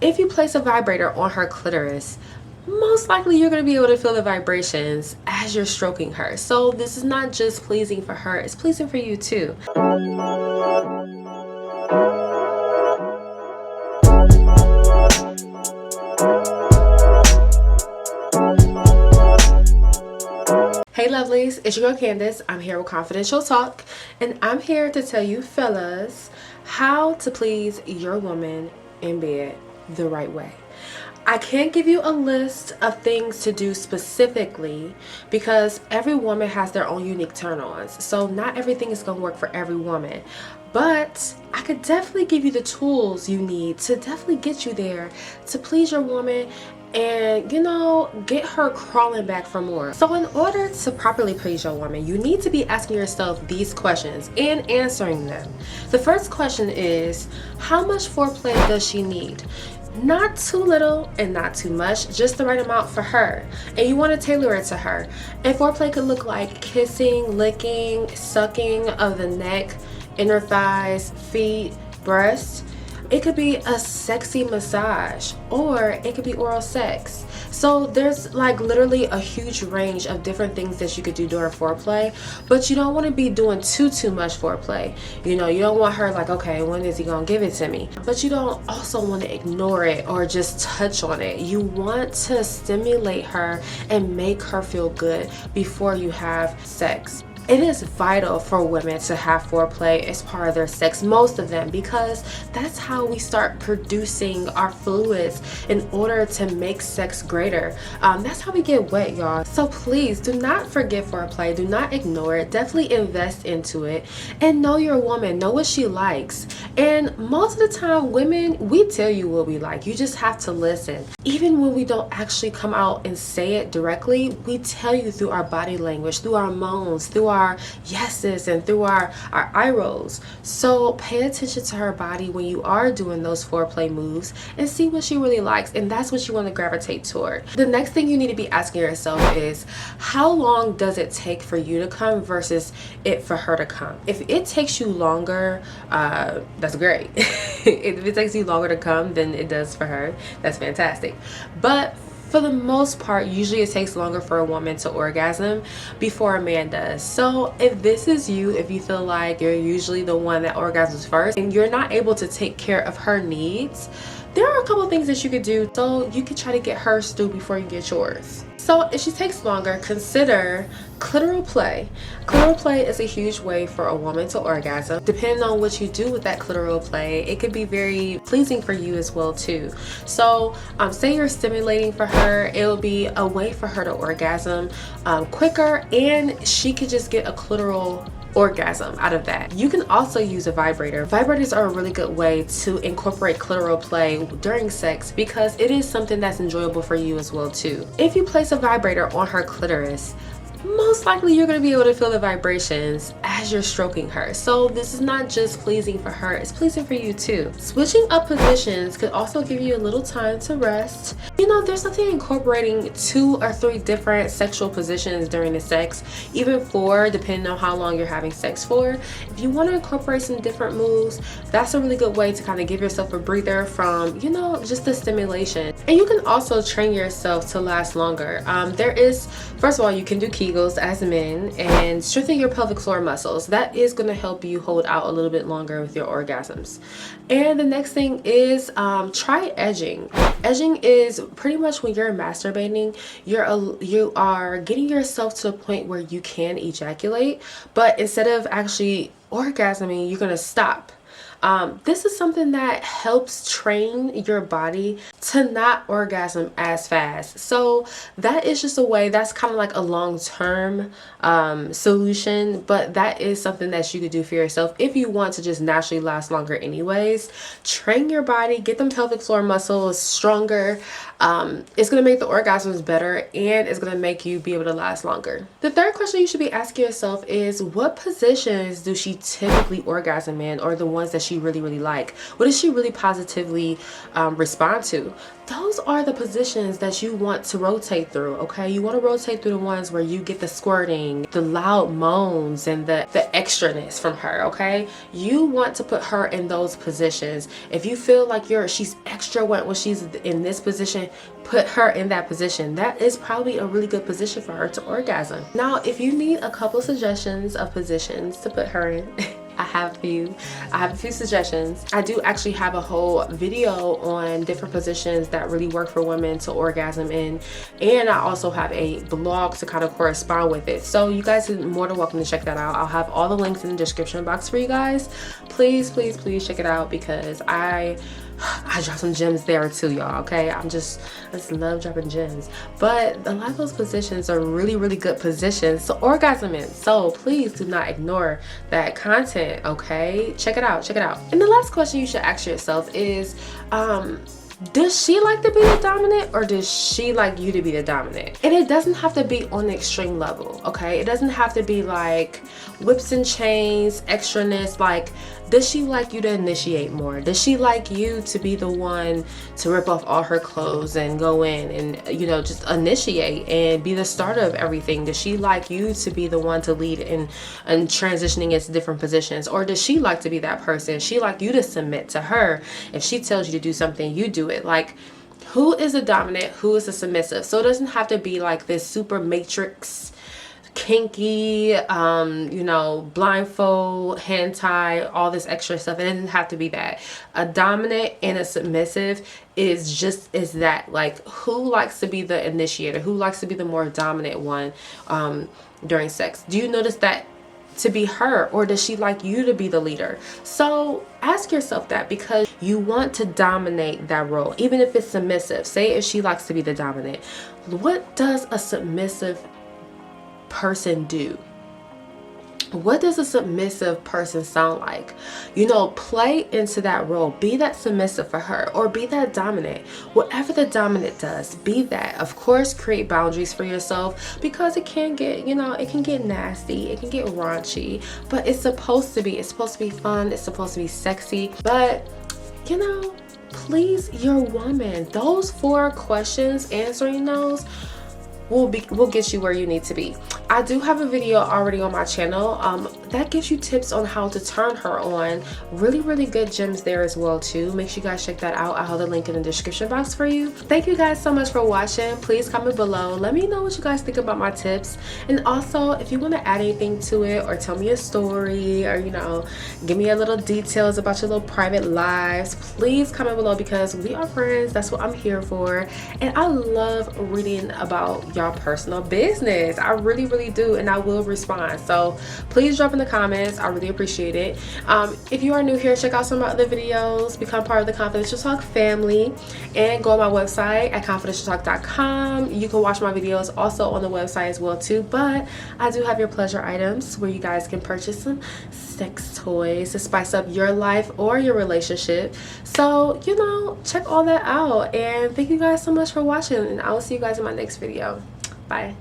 If you place a vibrator on her clitoris, most likely you're going to be able to feel the vibrations as you're stroking her. So this is not just pleasing for her, it's pleasing for you too. Hey lovelies, it's your girl Candace. I'm here with Confidential Talk, and I'm here to tell you fellas how to please your woman in bed the right way. I can't give you a list of things to do specifically because every woman has their own unique turn-ons. So not everything is going to work for every woman. But I could definitely give you the tools you need to definitely get you there to please your woman and, you know, get her crawling back for more. So in order to properly please your woman, you need to be asking yourself these questions and answering them. The first question is, how much foreplay does she need? Not too little and not too much, just the right amount for her. And you want to tailor it to her. And foreplay could look like kissing, licking, sucking of the neck, inner thighs, feet, breasts. It could be a sexy massage, or it could be oral sex. So there's like literally a huge range of different things that you could do during foreplay, but you don't want to be doing too much foreplay. You know, you don't want her like, okay, when is he gonna give it to me? But you don't also want to ignore it or just touch on it. You want to stimulate her and make her feel good before you have sex. It is vital for women to have foreplay as part of their sex, most of them, because that's how we start producing our fluids in order to make sex greater. That's how we get wet, y'all. So please do not forget foreplay. Do not ignore it. Definitely invest into it and know your woman. Know what she likes. And most of the time, women, we tell you what we like. You just have to listen. Even when we don't actually come out and say it directly, we tell you through our body language, through our moans, through our yeses, and through our eye rolls. So pay attention to her body when you are doing those foreplay moves and see what she really likes, and that's what you want to gravitate toward. The next thing you need to be asking yourself is, how long does it take for you to come versus it for her to come? If it takes you longer, that's great. If it takes you longer to come than it does for her, that's fantastic. But for the most part, usually it takes longer for a woman to orgasm before a man does. So if this is you, if you feel like you're usually the one that orgasms first and you're not able to take care of her needs, there are a couple things that you could do so you can try to get hers through before you get yours. So if she takes longer, consider clitoral play. Clitoral play is a huge way for a woman to orgasm. Depending on what you do with that clitoral play, it could be very pleasing for you as well too. So say you're stimulating for her, it'll be a way for her to orgasm quicker, and she could just get a clitoral orgasm out of that. You can also use a vibrator. Vibrators are a really good way to incorporate clitoral play during sex because it is something that's enjoyable for you as well too. If you place a vibrator on her clitoris, most likely you're going to be able to feel the vibrations as you're stroking her. So this is not just pleasing for her, it's pleasing for you too. Switching up positions could also give you a little time to rest. You know, there's nothing incorporating 2 or 3 different sexual positions during the sex, even 4, depending on how long you're having sex for. If you want to incorporate some different moves, that's a really good way to kind of give yourself a breather from, you know, just the stimulation. And you can also train yourself to last longer. First of all, you can do Kegels as men and strengthen your pelvic floor muscles. That is going to help you hold out a little bit longer with your orgasms. And the next thing is try edging. Edging is pretty much when you're masturbating, you are getting yourself to a point where you can ejaculate, but instead of actually orgasming, you're going to stop. This is something that helps train your body to not orgasm as fast. So that is just a way, that's kind of like a long-term solution, but that is something that you could do for yourself if you want to just naturally last longer anyways. Train your body, get them pelvic floor muscles stronger. It's going to make the orgasms better, and it's going to make you be able to last longer. The third question you should be asking yourself is, what positions do she typically orgasm in, or the ones that she she really like? What does she really positively respond to? Those are the positions that you want to rotate through, okay? You want to rotate through the ones where you get the squirting, the loud moans, and the extraness from her, okay? You want to put her in those positions. If you feel like she's extra wet when she's in this position, put her in that position. That is probably a really good position for her to orgasm. Now, if you need a couple suggestions of positions to put her in, I have a few suggestions. I do actually have a whole video on different positions that really work for women to orgasm in, and I also have a blog to kind of correspond with it. So you guys are more than welcome to check that out. I'll have all the links in the description box for you guys. Please check it out, because I drop some gems there too, y'all, okay? I just love dropping gems. But a lot of those positions are really good positions to orgasm in. So please do not ignore that content, okay? Check it out. And the last question you should ask yourself is, does she like to be the dominant, or does she like you to be the dominant? And it doesn't have to be on the extreme level, okay? It doesn't have to be like whips and chains, extraness. Like, does she like you to initiate more? Does she like you to be the one to rip off all her clothes and go in and, you know, just initiate and be the starter of everything? Does she like you to be the one to lead and transitioning into different positions? Or does she like to be that person? She like you to submit to her. If she tells you to do something, you do it. Like, who is the dominant? Who is the submissive? So it doesn't have to be like this super matrix, kinky, you know, blindfold, hand tie, all this extra stuff. It doesn't have to be that. A dominant and a submissive is that, like, who likes to be the initiator? Who likes to be the more dominant one during sex? Do you notice that to be her, or does she like you to be the leader? So ask yourself that, because you want to dominate that role, even if it's submissive. Say if she likes to be the dominant, what does a submissive person do? What does a submissive person sound like? You know, play into that role. Be that submissive for her, or be that dominant. Whatever the dominant does, be that. Of course, create boundaries for yourself, because it can get, you know, it can get nasty, it can get raunchy, but it's supposed to be fun, it's supposed to be sexy. But, you know, please your woman. Those 4 questions, answering those will get you where you need to be. I do have a video already on my channel that gives you tips on how to turn her on. Really good gems there as well too. Make sure you guys check that out. I'll have the link in the description box for you. Thank you guys so much for watching. Please comment below. Let me know what you guys think about my tips. And also, if you want to add anything to it, or tell me a story, or, you know, give me a little details about your little private lives, please comment below, because we are friends. That's what I'm here for. And I love reading about y'all personal business. I really do, and I will respond. So please drop in the comments. I really appreciate it. If you are new here, check out some of my other videos, become part of the Confidential Talk family, and go on my website at confidentialtalk.com. You can watch my videos also on the website as well too, but I do have your pleasure items where you guys can purchase some sex toys to spice up your life or your relationship. So, you know, check all that out, and thank you guys so much for watching, and I will see you guys in my next video. Bye.